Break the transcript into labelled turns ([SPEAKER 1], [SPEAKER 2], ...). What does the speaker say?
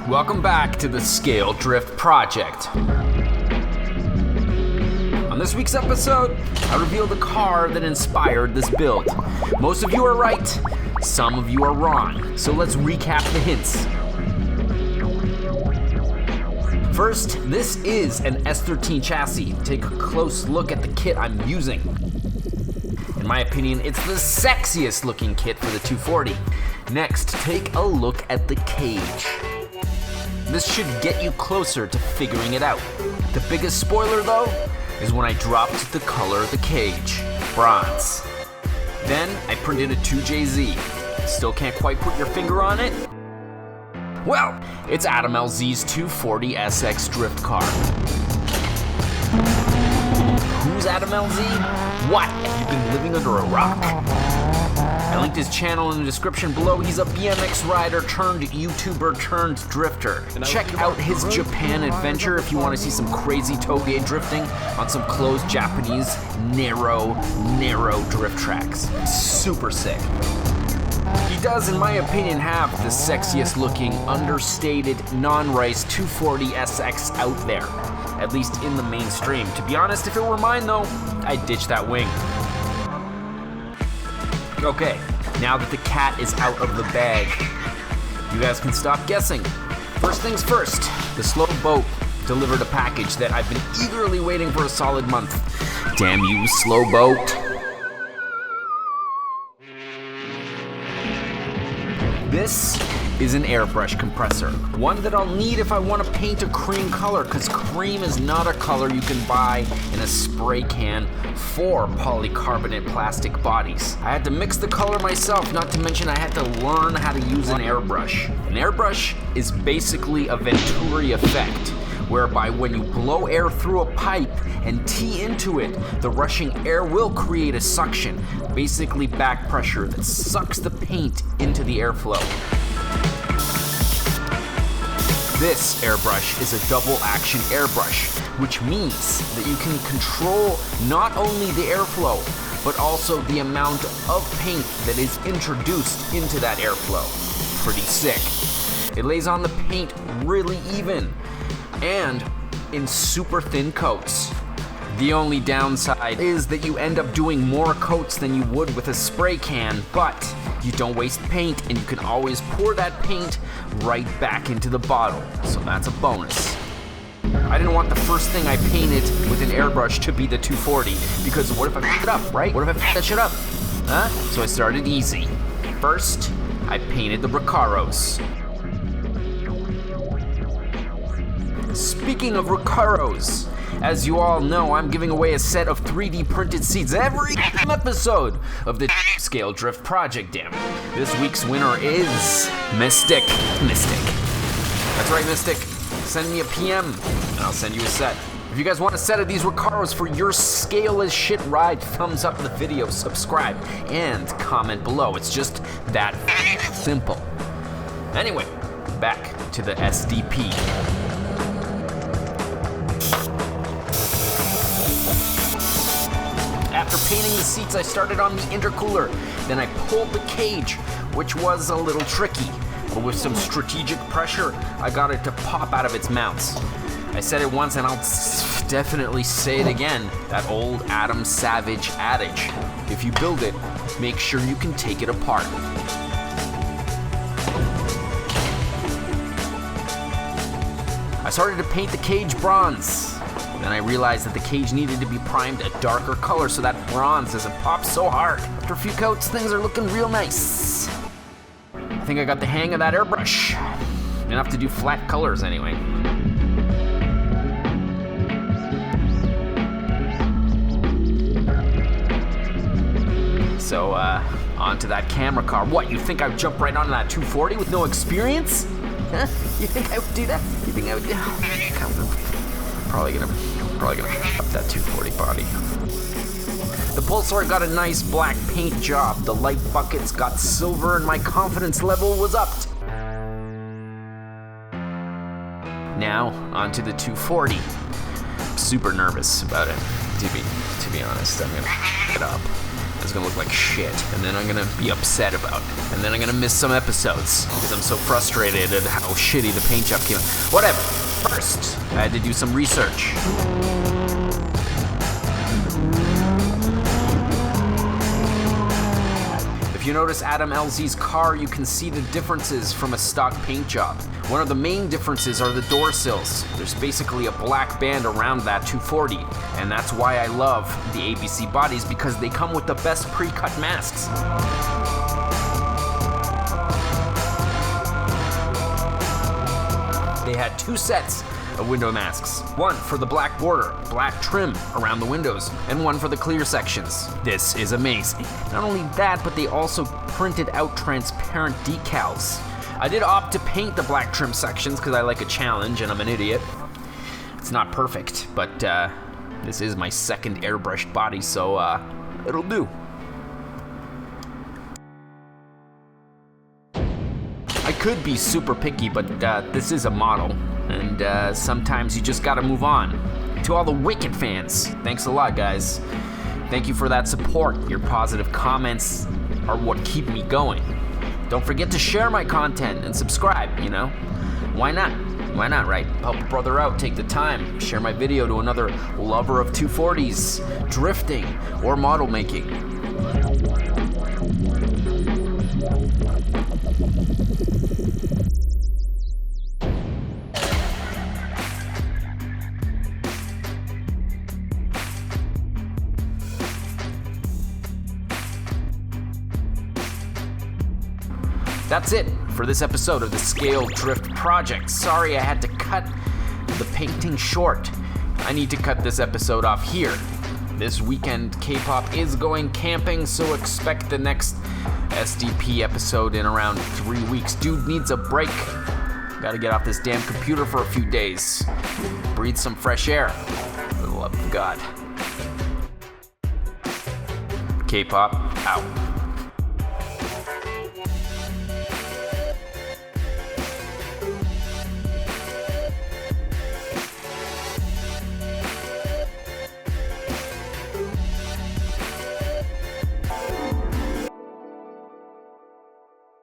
[SPEAKER 1] Welcome back to the Scale Drift Project. On this week's episode, I reveal the car that inspired this build. Most of you are right, some of you are wrong, so let's recap the hints. First, this is an S13 chassis. Take a close look at the kit I'm using. In my opinion, it's the sexiest looking kit for the 240. Next, take a look at the cage. This should get you closer to figuring it out. The biggest spoiler though, is when I dropped the color of the cage, bronze. Then I printed a 2JZ. Still can't quite put your finger on it? Well, it's ADAMLZ's 240 SX drift car. Who's ADAMLZ? What? Have you been living under a rock? I linked his channel in the description below. He's a BMX rider turned YouTuber turned drifter. Check out his Japan adventure if you want to see some crazy toge drifting on some closed Japanese narrow drift tracks. Super sick. He does, in my opinion, have the sexiest looking, understated, non-race 240 SX out there. At least in the mainstream. To be honest, if it were mine though, I'd ditch that wing. Okay, now that the cat is out of the bag, you guys can stop guessing. First things first, the Slow Boat delivered a package that I've been eagerly waiting for a solid month. Damn you, Slow Boat. This is an airbrush compressor, one that I'll need if I want to paint a cream color, because cream is not a color you can buy in a spray can for polycarbonate plastic bodies. I had to mix the color myself, not to mention I had to learn how to use an airbrush. An airbrush is basically a Venturi effect, whereby when you blow air through a pipe and tee into it, the rushing air will create a suction, basically back pressure that sucks the paint into the airflow. This airbrush is a double action airbrush, which means that you can control not only the airflow, but also the amount of paint that is introduced into that airflow. Pretty sick. It lays on the paint really even, and in super thin coats. The only downside is that you end up doing more coats than you would with a spray can, but you don't waste paint and you can always pour that paint right back into the bottle, so that's a bonus. I didn't want the first thing I painted with an airbrush to be the 240, because what if I f*** it up, right? What if I f*** that shit up? Huh? So I started easy. First, I painted the Recaros. Speaking of Recaros, as you all know, I'm giving away a set of 3D printed seats every episode of the Scale Drift Project, damn it. This week's winner is Mystic. That's right, Mystic. Send me a PM and I'll send you a set. If you guys want a set of these Recaros for your scale as shit ride, thumbs up the video, subscribe, and comment below. It's just that simple. Anyway, back to the SDP. After painting the seats, I started on the intercooler. Then I pulled the cage, which was a little tricky. But with some strategic pressure, I got it to pop out of its mounts. I said it once and I'll definitely say it again, that old Adam Savage adage. If you build it, make sure you can take it apart. I started to paint the cage bronze. Then I realized that the cage needed to be primed a darker color so that bronze doesn't pop so hard. After a few coats, things are looking real nice. I think I got the hang of that airbrush. Enough to do flat colors anyway. So, onto that camera car. What, you think I'd jump right onto that 240 with no experience? Huh? You think I would do that? You think I would do Probably gonna up that 240 body. The Pulsar got a nice black paint job. The light buckets got silver and my confidence level was upped. Now, onto the 240. I'm super nervous about it, to be honest. I'm gonna it up. It's gonna look like shit, and then I'm gonna be upset about it. And then I'm gonna miss some episodes because I'm so frustrated at how shitty the paint job came out. Whatever. First, I had to do some research. If you notice ADAMLZ's car, you can see the differences from a stock paint job. One of the main differences are the door sills. There's basically a black band around that 240, and that's why I love the ABC bodies, because they come with the best pre-cut masks. They had 2 sets of window masks. One for the black border, black trim around the windows, and one for the clear sections. This is amazing. Not only that, but they also printed out transparent decals. I did opt to paint the black trim sections because I like a challenge and I'm an idiot. It's not perfect, but this is my second airbrushed body, so it'll do. I could be super picky, but this is a model, and sometimes you just gotta move on. To all the Wicked fans, thanks a lot, guys. Thank you for that support. Your positive comments are what keep me going. Don't forget to share my content and subscribe, you know? Why not? Why not, right? Help a brother out, take the time, share my video to another lover of 240s, drifting, or model making. That's it for this episode of the Scale Drift Project. Sorry I had to cut the painting short. I need to cut this episode off here. This weekend, K-pop is going camping, so expect the next SDP episode in around 3 weeks. Dude needs a break. Gotta get off this damn computer for a few days. Breathe some fresh air, for the love of God. K-pop, out.